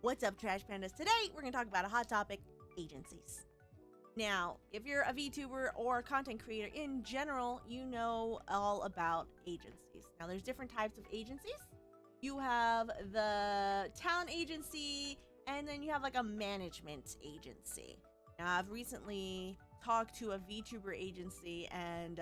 What's up, Trash Pandas? Today, we're going to talk about a hot topic, agencies. Now, if you're a VTuber or a content creator in general, you know all about agencies. Now, there's different types of agencies. You have the talent agency, and then you have like a management agency. Now, I've recently talked to a VTuber agency, and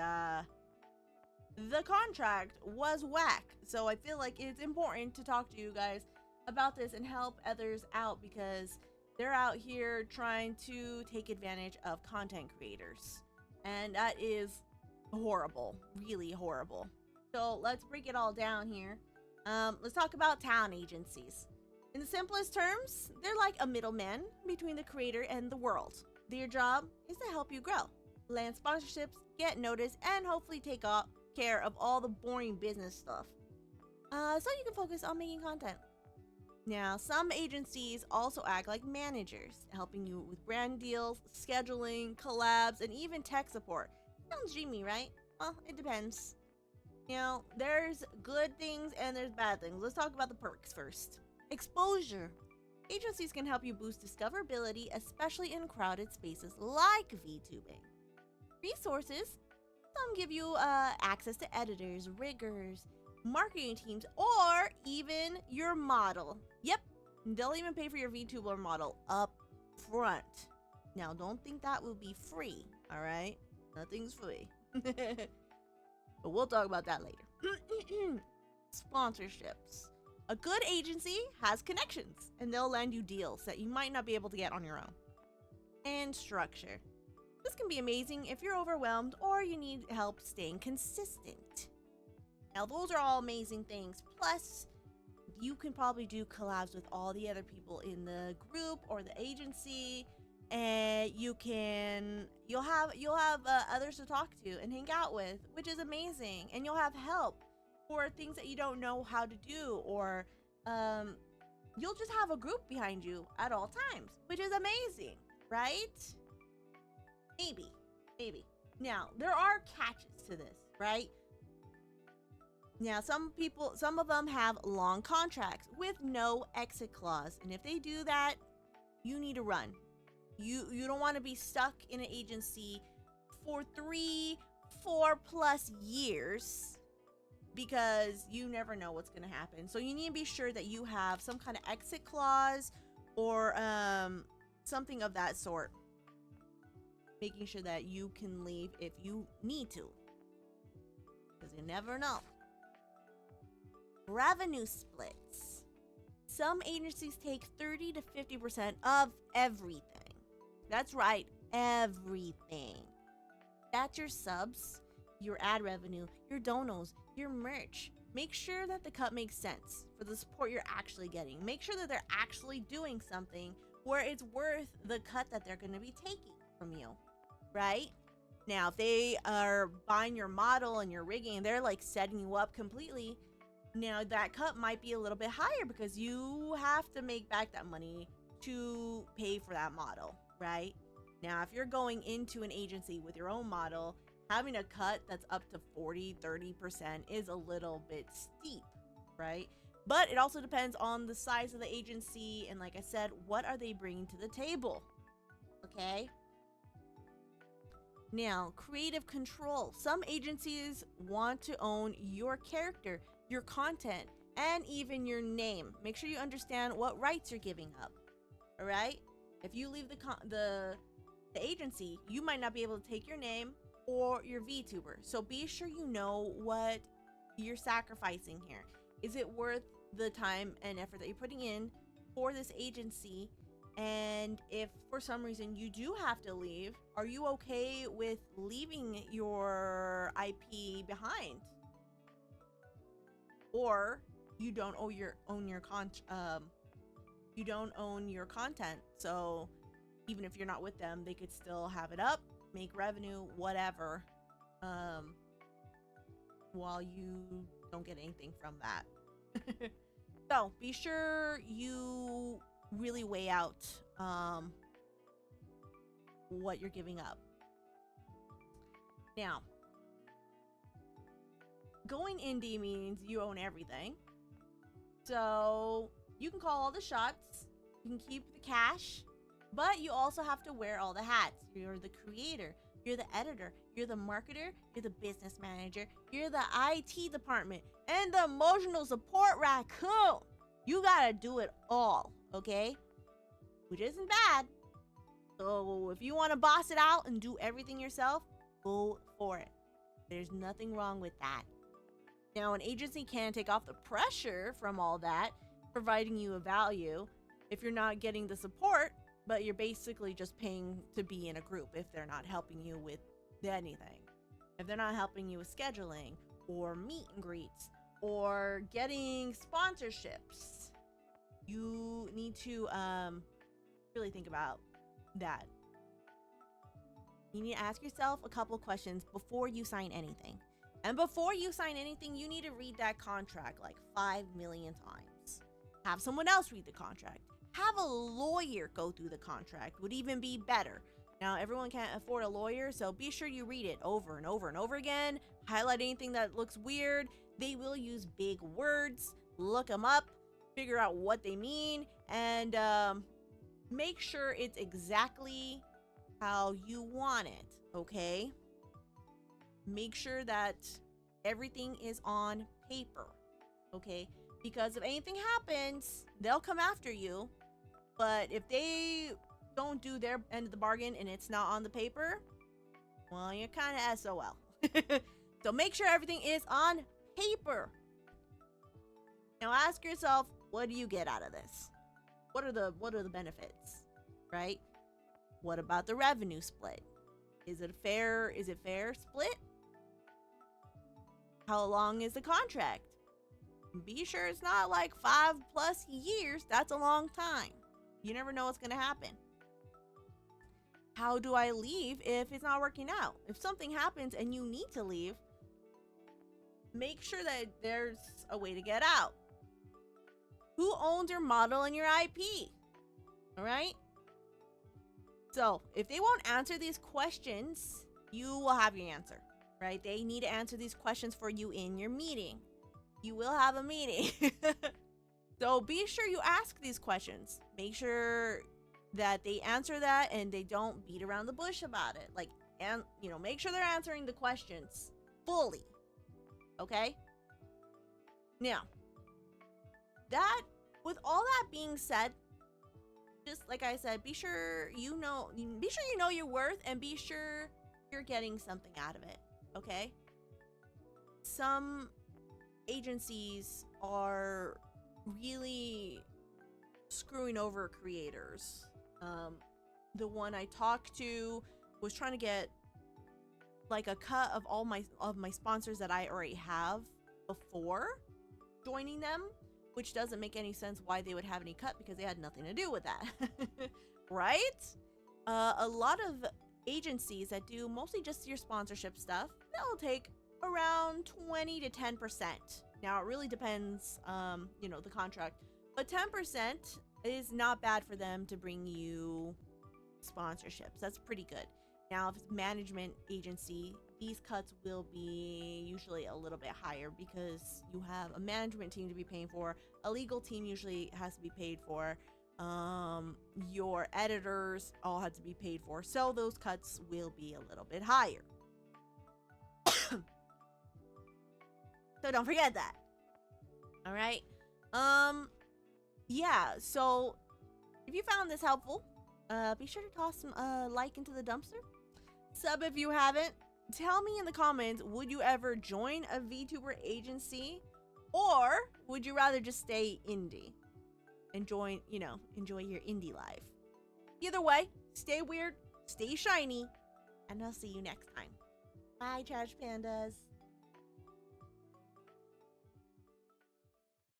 the contract was whack. So I feel like it's important to talk to you guys about this and help others out, because they're out here trying to take advantage of content creators, and that is horrible, really horrible. So let's break it all down here. Let's talk about talent agencies. In the simplest terms, they're like a middleman between the creator and the world. Their job is to help you grow, land sponsorships, get noticed, and hopefully take care of all the boring business stuff, so you can focus on making content. Now, some agencies also act like managers, helping you with brand deals, scheduling, collabs, and even tech support. Sounds dreamy, right? Well, it depends. You know, there's good things and there's bad things. Let's talk about the perks first. Exposure. Agencies can help you boost discoverability, especially in crowded spaces like VTubing. Resources. Some give you access to editors, riggers, marketing teams, or even your model. Yep, they'll even pay for your VTuber model up front. Now, don't think that will be free, all right? Nothing's free. But we'll talk about that later. Sponsorships. A good agency has connections, and they'll land you deals that you might not be able to get on your own. And structure. This can be amazing if you're overwhelmed or you need help staying consistent. Now, those are all amazing things. Plus, you can probably do collabs with all the other people in the group or the agency, and you'll have others to talk to and hang out with, which is amazing. And you'll have help for things that you don't know how to do, or you'll just have a group behind you at all times, which is amazing, right? Maybe. Now, there are catches to this, right? Now, some of them have long contracts with no exit clause. And if they do that, you need to run. You don't want to be stuck in an agency for 3-4+ years, because you never know what's going to happen. So you need to be sure that you have some kind of exit clause or something of that sort, making sure that you can leave if you need to, because you never know. Revenue splits. Some agencies take 30 to 50% of everything. That's right, everything. That's your subs, your ad revenue, your donos, your merch. Make sure that the cut makes sense for the support you're actually getting. Make sure that they're actually doing something where it's worth the cut that they're going to be taking from you, right? Now, if they are buying your model and your rigging and they're like setting you up completely, now that cut might be a little bit higher, because you have to make back that money to pay for that model, right? Now, if you're going into an agency with your own model, having a cut that's up to 40-30% is a little bit steep, right? But it also depends on the size of the agency, and like I said, what are they bringing to the table, okay? Now, creative control. Some agencies want to own your character, your content, and even your name. Make sure you understand what rights you're giving up, all right? If you leave the agency, you might not be able to take your name or your VTuber. So be sure you know what you're sacrificing here. Is it worth the time and effort that you're putting in for this agency? And if for some reason you do have to leave, are you okay with leaving your IP behind? Or you don't own your content, so even if you're not with them, they could still have it up, make revenue, whatever, while you don't get anything from that. So be sure you really weigh out what you're giving up. Now, going indie means you own everything. So you can call all the shots, You can keep the cash, but you also have to wear all the hats. You're the creator, you're the editor, you're the marketer, you're the business manager, you're the IT department, and the emotional support raccoon. You gotta do it all, okay? Which isn't bad. So if you want to boss it out and do everything yourself, go for it. There's nothing wrong with that. Now, an agency can take off the pressure from all that, providing you a value if you're not getting the support, but you're basically just paying to be in a group if they're not helping you with anything. If they're not helping you with scheduling or meet and greets or getting sponsorships, you need to really think about that. You need to ask yourself a couple of questions before you sign anything. And before you sign anything, you need to read that contract like 5 million times. Have someone else read the contract. Have a lawyer go through the contract, would even be better. Now, everyone can't afford a lawyer, so be sure you read it over and over and over again. Highlight anything that looks weird. They will use big words. Look them up, figure out what they mean, and make sure it's exactly how you want it, okay? Make sure that everything is on paper, okay? Because if anything happens, they'll come after you. But if they don't do their end of the bargain and it's not on the paper, well, you're kind of SOL. So make sure everything is on paper. Now ask yourself, what do you get out of this? What are the benefits, right? What about the revenue split? Is it fair split? How long is the contract? Be sure it's not like 5+ years. That's a long time. You never know what's going to happen. How do I leave if it's not working out? If something happens and you need to leave, make sure that there's a way to get out. Who owns your model and your IP? All right? So, if they won't answer these questions, you will have your answer, right? They need to answer these questions for you in your meeting. You will have a meeting. So be sure you ask these questions. Make sure that they answer that and they don't beat around the bush about it. And make sure they're answering the questions fully. Okay? Now, with all that being said, just like I said, be sure you know your worth and be sure you're getting something out of it. Okay? Some agencies are really screwing over creators. The one I talked to was trying to get like a cut of all my sponsors that I already have before joining them, which doesn't make any sense why they would have any cut because they had nothing to do with that. Right? A lot of agencies that do mostly just your sponsorship stuff, they'll take around 20 to 10%. Now, it really depends, the contract. But 10% is not bad for them to bring you sponsorships. That's pretty good. Now, if it's management agency, these cuts will be usually a little bit higher because you have a management team to be paying for. A legal team usually has to be paid for. Your editors all have to be paid for. So those cuts will be a little bit higher. So don't forget that. All right. Yeah. So if you found this helpful, be sure to toss some like into the dumpster. Sub if you haven't. Tell me in the comments, would you ever join a VTuber agency, or would you rather just stay indie and enjoy your indie life? Either way, stay weird, stay shiny, and I'll see you next time. Bye, Trash Pandas.